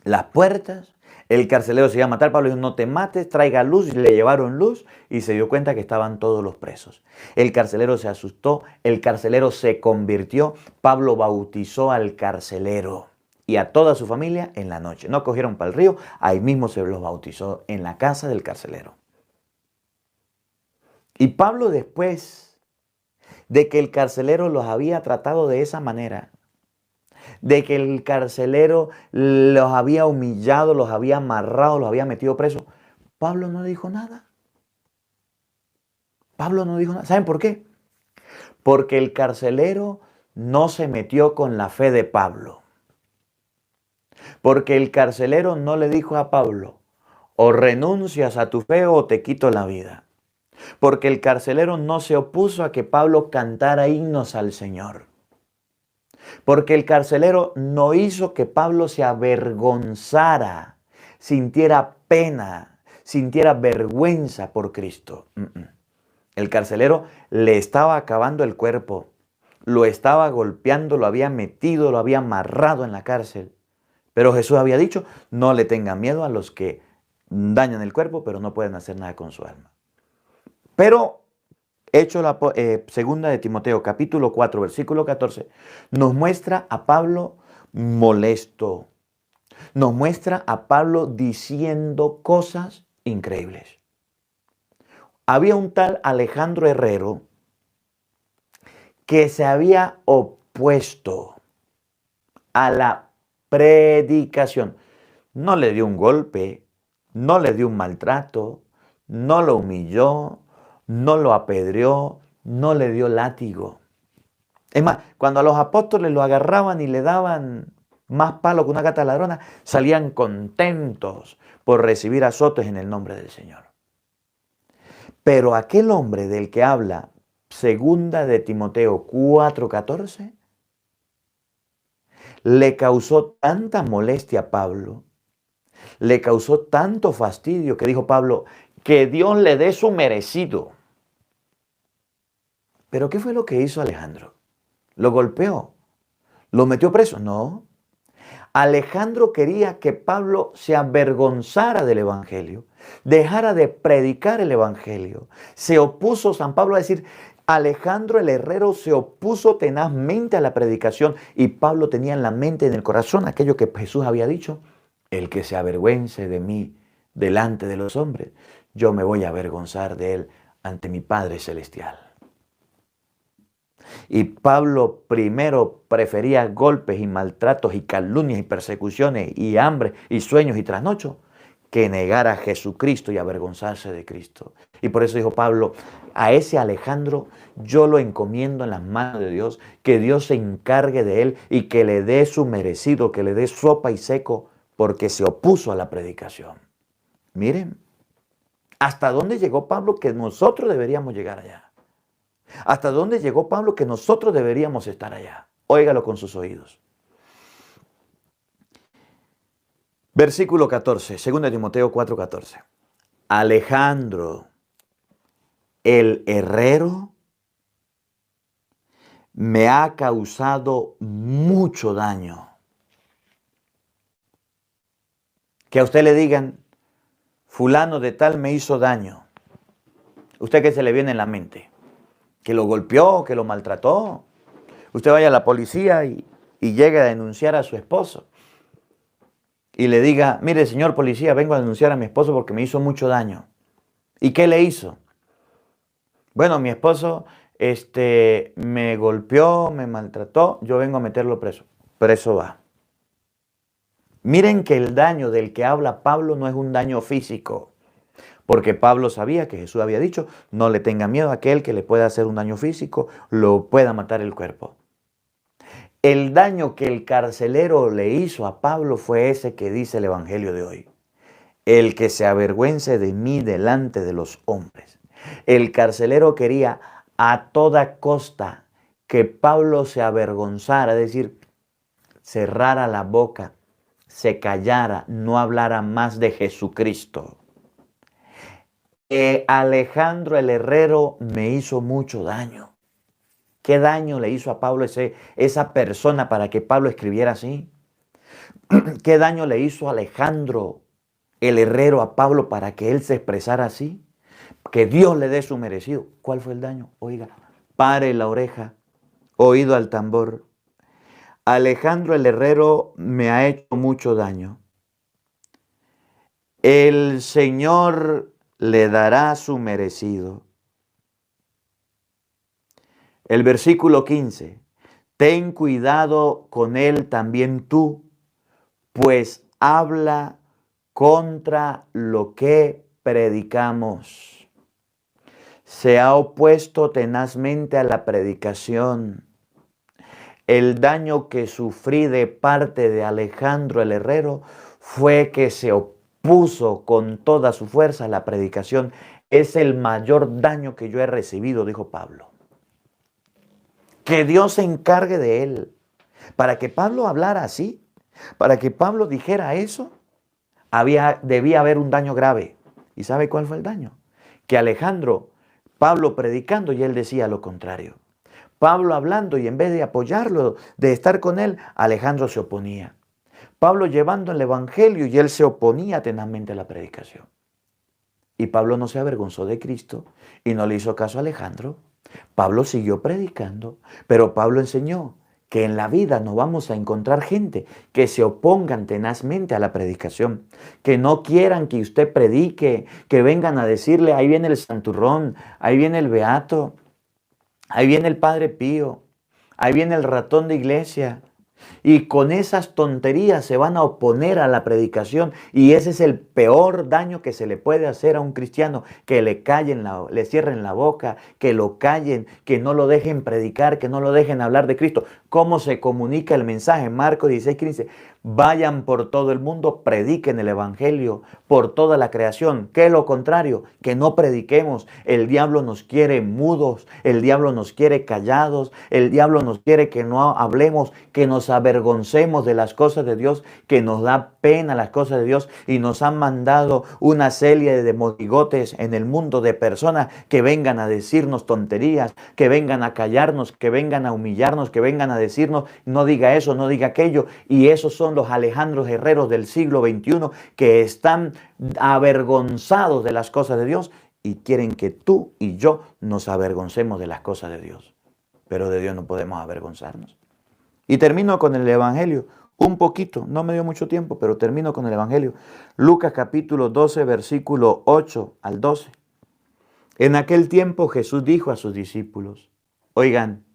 las puertas, El carcelero se iba a matar, Pablo dijo, no te mates, traiga luz, y le llevaron luz y se dio cuenta que estaban todos los presos. El carcelero se asustó, el carcelero se convirtió, Pablo bautizó al carcelero y a toda su familia en la noche. No cogieron para el río, ahí mismo se los bautizó en la casa del carcelero. Y Pablo, después de que el carcelero los había tratado de esa manera, de que el carcelero los había humillado, los había amarrado, los había metido presos, Pablo no dijo nada. Pablo no dijo nada. ¿Saben por qué? Porque el carcelero no se metió con la fe de Pablo. Porque el carcelero no le dijo a Pablo, o renuncias a tu fe o te quito la vida. Porque el carcelero no se opuso a que Pablo cantara himnos al Señor. Porque el carcelero no hizo que Pablo se avergonzara, sintiera pena, sintiera vergüenza por Cristo. El carcelero le estaba acabando el cuerpo, lo estaba golpeando, lo había metido, lo había amarrado en la cárcel. Pero Jesús había dicho, no le tengan miedo a los que dañan el cuerpo, pero no pueden hacer nada con su alma. Pero segunda de Timoteo, capítulo 4, versículo 14, nos muestra a Pablo molesto. Nos muestra a Pablo diciendo cosas increíbles. Había un tal Alejandro Herrero que se había opuesto a la predicación. No le dio un golpe, no le dio un maltrato, no lo humilló, no lo apedreó, no le dio látigo. Es más, cuando a los apóstoles lo agarraban y le daban más palo que una gata ladrona, salían contentos por recibir azotes en el nombre del Señor. Pero aquel hombre del que habla segunda de Timoteo 4:14 le causó tanta molestia a Pablo, le causó tanto fastidio que dijo Pablo, que Dios le dé su merecido. ¿Pero qué fue lo que hizo Alejandro? ¿Lo golpeó? ¿Lo metió preso? No. Alejandro quería que Pablo se avergonzara del Evangelio, dejara de predicar el Evangelio. Se opuso San Pablo a decir, Alejandro el herrero se opuso tenazmente a la predicación y Pablo tenía en la mente y en el corazón aquello que Jesús había dicho, el que se avergüence de mí delante de los hombres, yo me voy a avergonzar de él ante mi Padre Celestial. Y Pablo primero prefería golpes y maltratos y calumnias y persecuciones y hambre y sueños y trasnochos que negar a Jesucristo y avergonzarse de Cristo. Y por eso dijo Pablo, a ese Alejandro yo lo encomiendo en las manos de Dios, que Dios se encargue de él y que le dé su merecido, que le dé sopa y seco porque se opuso a la predicación. Miren, ¿hasta dónde llegó Pablo que nosotros deberíamos llegar allá? ¿Hasta dónde llegó Pablo que nosotros deberíamos estar allá? Óigalo con sus oídos. Versículo 14, 2 Timoteo 4:14. Alejandro, el herrero, me ha causado mucho daño. Que a usted le digan, fulano de tal me hizo daño. ¿Usted qué se le viene en la mente? Que lo golpeó, que lo maltrató. Usted vaya a la policía y llegue a denunciar a su esposo. Y le diga, mire señor policía, vengo a denunciar a mi esposo porque me hizo mucho daño. ¿Y qué le hizo? Bueno, mi esposo me golpeó, me maltrató, yo vengo a meterlo preso. Preso va. Miren que el daño del que habla Pablo no es un daño físico. Porque Pablo sabía que Jesús había dicho, no le tenga miedo a aquel que le pueda hacer un daño físico, lo pueda matar el cuerpo. El daño que el carcelero le hizo a Pablo fue ese que dice el Evangelio de hoy. El que se avergüence de mí delante de los hombres. El carcelero quería a toda costa que Pablo se avergonzara, es decir, cerrara la boca, se callara, no hablara más de Jesucristo. Alejandro el herrero me hizo mucho daño. ¿Qué daño le hizo a Pablo esa persona para que Pablo escribiera así? ¿Qué daño le hizo a Alejandro el herrero a Pablo para que él se expresara así? Que Dios le dé su merecido. ¿Cuál fue el daño? Oiga, pare la oreja, oído al tambor. Alejandro el herrero me ha hecho mucho daño. El Señor le dará su merecido. El versículo 15. Ten cuidado con él también tú, pues habla contra lo que predicamos. Se ha opuesto tenazmente a la predicación. El daño que sufrí de parte de Alejandro el herrero fue que se opuso con toda su fuerza a la predicación. Es el mayor daño que yo he recibido, dijo Pablo. Que Dios se encargue de él. Para que Pablo hablara así, para que Pablo dijera eso, debía haber un daño grave. ¿Y sabe cuál fue el daño? Que Alejandro, Pablo predicando y él decía lo contrario. Pablo hablando y en vez de apoyarlo, de estar con él, Alejandro se oponía. Pablo llevando el evangelio y él se oponía tenazmente a la predicación. Y Pablo no se avergonzó de Cristo y no le hizo caso a Alejandro. Pablo siguió predicando, pero Pablo enseñó que en la vida no vamos a encontrar gente que se opongan tenazmente a la predicación, que no quieran que usted predique, que vengan a decirle, ahí viene el santurrón, ahí viene el beato, ahí viene el Padre Pío, ahí viene el ratón de iglesia. Y con esas tonterías se van a oponer a la predicación. Y ese es el peor daño que se le puede hacer a un cristiano. Que le le cierren la boca, que lo callen, que no lo dejen predicar, que no lo dejen hablar de Cristo. ¿Cómo se comunica el mensaje? Marcos 16:15. Vayan por todo el mundo, prediquen el evangelio por toda la creación. ¿Qué es lo contrario? Que no prediquemos. El diablo nos quiere mudos, el diablo nos quiere callados, el diablo nos quiere que no hablemos, que nos avergoncemos de las cosas de Dios, que nos da pena las cosas de Dios, y nos han mandado una serie de monigotes en el mundo de personas que vengan a decirnos tonterías, que vengan a callarnos, que vengan a humillarnos, que vengan a decirnos no diga eso, no diga aquello. Y esos son los Alejandros herreros del siglo XXI que están avergonzados de las cosas de Dios y quieren que tú y yo nos avergoncemos de las cosas de Dios. Pero de Dios no podemos avergonzarnos. Y termino con el Evangelio, un poquito, no me dio mucho tiempo, pero termino con el Evangelio. Lucas capítulo 12, versículo 8 al 12. En aquel tiempo Jesús dijo a sus discípulos, oigan,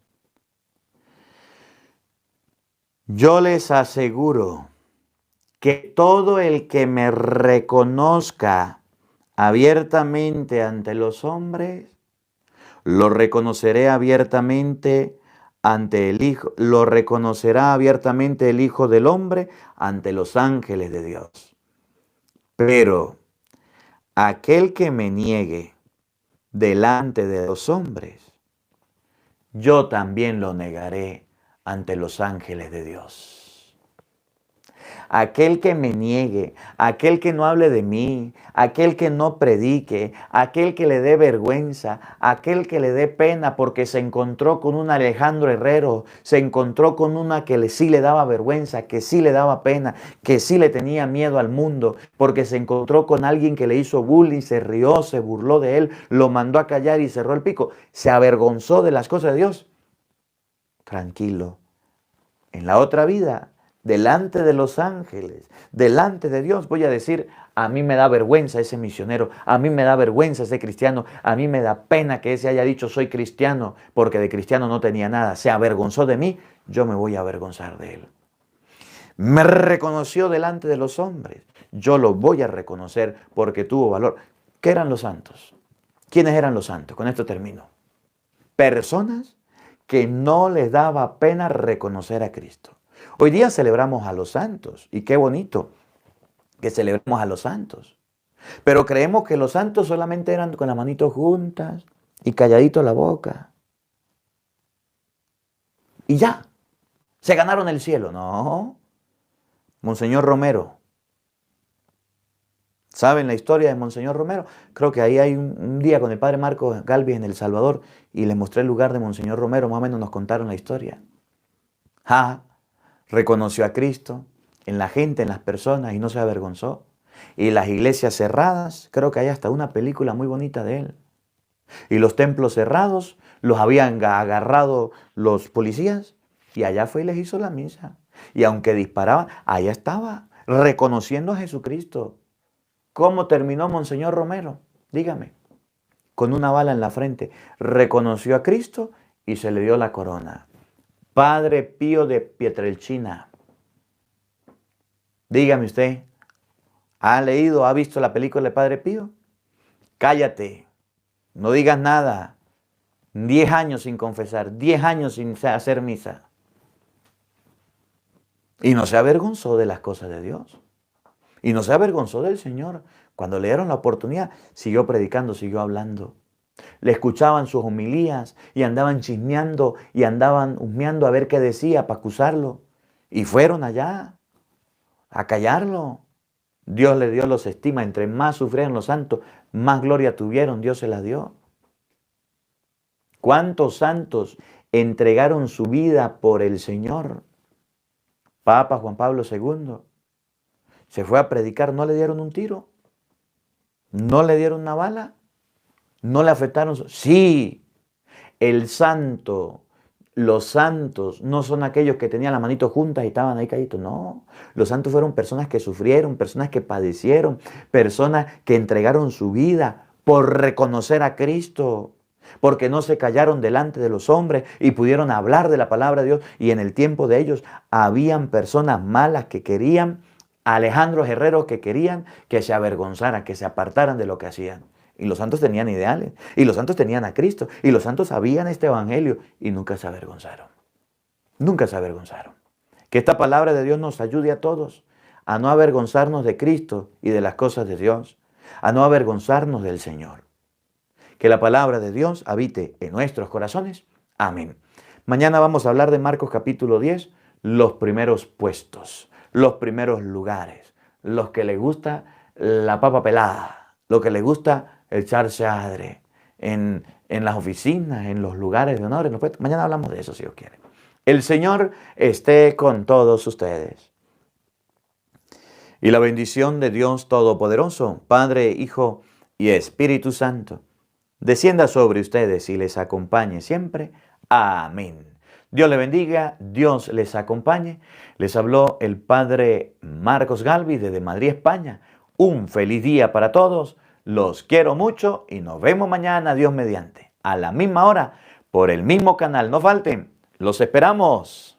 yo les aseguro que todo el que me reconozca abiertamente ante los hombres, lo reconoceré abiertamente ante el Hijo, lo reconocerá abiertamente el Hijo del Hombre ante los ángeles de Dios. Pero aquel que me niegue delante de los hombres, yo también lo negaré ante los ángeles de Dios. Aquel que me niegue, aquel que no hable de mí, aquel que no predique, aquel que le dé vergüenza, aquel que le dé pena porque se encontró con un Alejandro Herrero, se encontró con una que sí le daba vergüenza, que sí le daba pena, que sí le tenía miedo al mundo, porque se encontró con alguien que le hizo bullying, se rió, se burló de él, lo mandó a callar y cerró el pico, se avergonzó de las cosas de Dios. Tranquilo, en la otra vida, delante de los ángeles, delante de Dios, voy a decir, a mí me da vergüenza ese misionero, a mí me da vergüenza ese cristiano, a mí me da pena que ese haya dicho soy cristiano, porque de cristiano no tenía nada, se avergonzó de mí, yo me voy a avergonzar de él. Me reconoció delante de los hombres, yo lo voy a reconocer porque tuvo valor. ¿Qué eran los santos? ¿Quiénes eran los santos? Con esto termino. Personas que no les daba pena reconocer a Cristo. Hoy día celebramos a los santos y qué bonito que celebremos a los santos. Pero creemos que los santos solamente eran con las manitos juntas y calladito la boca. Y ya, se ganaron el cielo. No, Monseñor Romero. ¿Saben la historia de Monseñor Romero? Creo que ahí hay un día con el padre Marcos Galvis en El Salvador y les mostré el lugar de Monseñor Romero, más o menos nos contaron la historia. Reconoció a Cristo en la gente, en las personas y no se avergonzó. y las iglesias cerradas. Creo que hay hasta una película muy bonita de él. Y los templos cerrados, los habían agarrado los policías y allá fue y les hizo la misa. Y aunque disparaban, allá estaba, reconociendo a Jesucristo. ¿Cómo terminó Monseñor Romero? Dígame. Con una bala en la frente. Reconoció a Cristo y se le dio la corona. Padre Pío de Pietrelcina. Dígame usted, ¿ha leído, ha visto la película de Padre Pío? Cállate, no digas nada. 10 años sin confesar, 10 años sin hacer misa. Y no se avergonzó de las cosas de Dios. Y no se avergonzó del Señor. Cuando le dieron la oportunidad, siguió predicando, siguió hablando. Le escuchaban sus homilías y andaban chismeando y andaban husmeando a ver qué decía para acusarlo. Y fueron allá a callarlo. Dios le dio los estima. Entre más sufrieron los santos, más gloria tuvieron. Dios se la dio. ¿Cuántos santos entregaron su vida por el Señor? Papa Juan Pablo II se fue a predicar, no le dieron un tiro, no le dieron una bala, no le afectaron. Sí, el santo, los santos no son aquellos que tenían las manitos juntas y estaban ahí calladitos. No, los santos fueron personas que sufrieron, personas que padecieron, personas que entregaron su vida por reconocer a Cristo. Porque no se callaron delante de los hombres y pudieron hablar de la palabra de Dios. Y en el tiempo de ellos habían personas malas que querían, Alejandros Herreros que querían que se avergonzaran, que se apartaran de lo que hacían. Y los santos tenían ideales, y los santos tenían a Cristo, y los santos sabían este evangelio y nunca se avergonzaron. Nunca se avergonzaron. Que esta palabra de Dios nos ayude a todos a no avergonzarnos de Cristo y de las cosas de Dios, a no avergonzarnos del Señor. Que la palabra de Dios habite en nuestros corazones. Amén. Mañana vamos a hablar de Marcos capítulo 10, los primeros puestos, los primeros lugares, los que les gusta la papa pelada, los que les gusta echarse adre en las oficinas, en los lugares de honor, en los puestos. Mañana hablamos de eso si Dios quiere. El Señor esté con todos ustedes. Y la bendición de Dios Todopoderoso, Padre, Hijo y Espíritu Santo, descienda sobre ustedes y les acompañe siempre. Amén. Dios les bendiga, Dios les acompañe. Les habló el Padre Marcos Galvis desde Madrid, España. Un feliz día para todos. Los quiero mucho y nos vemos mañana, Dios mediante, a la misma hora, por el mismo canal. No falten, los esperamos.